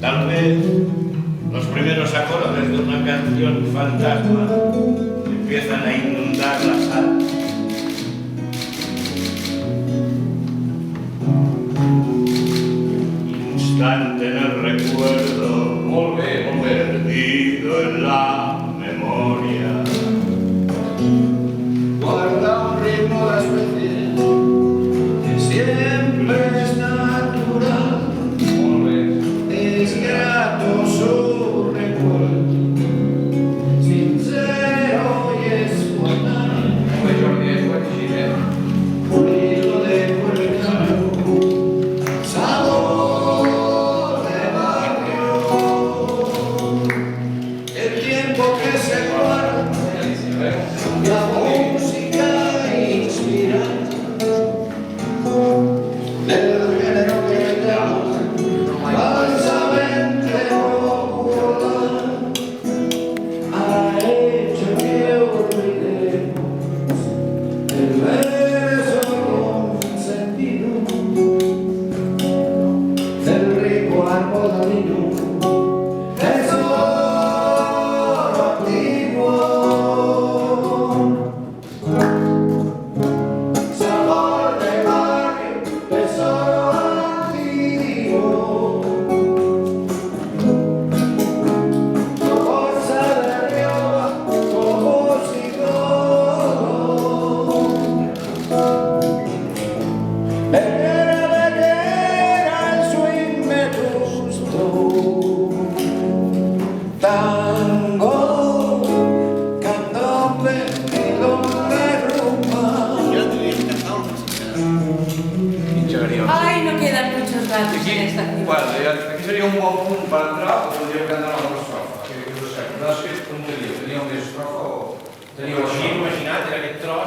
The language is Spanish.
Tal vez los primeros acordes de una canción fantasma empiezan a inundar la sala. Instante en el recuerdo, perdido en la memoria. Guarda un ritmo de especie que siempre es natural. Es grato su recuerdo, sincero y espontáneo. Un hilo de puerto, sabor de barrio. El tiempo que se guarda, la música inspirante del género que llama falsamente popular, ha hecho que olvidemos el verso con sentido del rico árbol andino, tesoro antiguo. Sabor de barrio, tesoro antiguo. Cosa de Rioja, compositor. Leguera, el swing me gustó. Tango, candombe, milonga, rumba. Ay, no quedan muchos datos en esta ciudad. Bueno, aquí sería un buen punto para entrar, o podría cantar una estrofa. Que no sé, un lío, tenia una estrofa o... Teniu així, imagina't, era aquest tros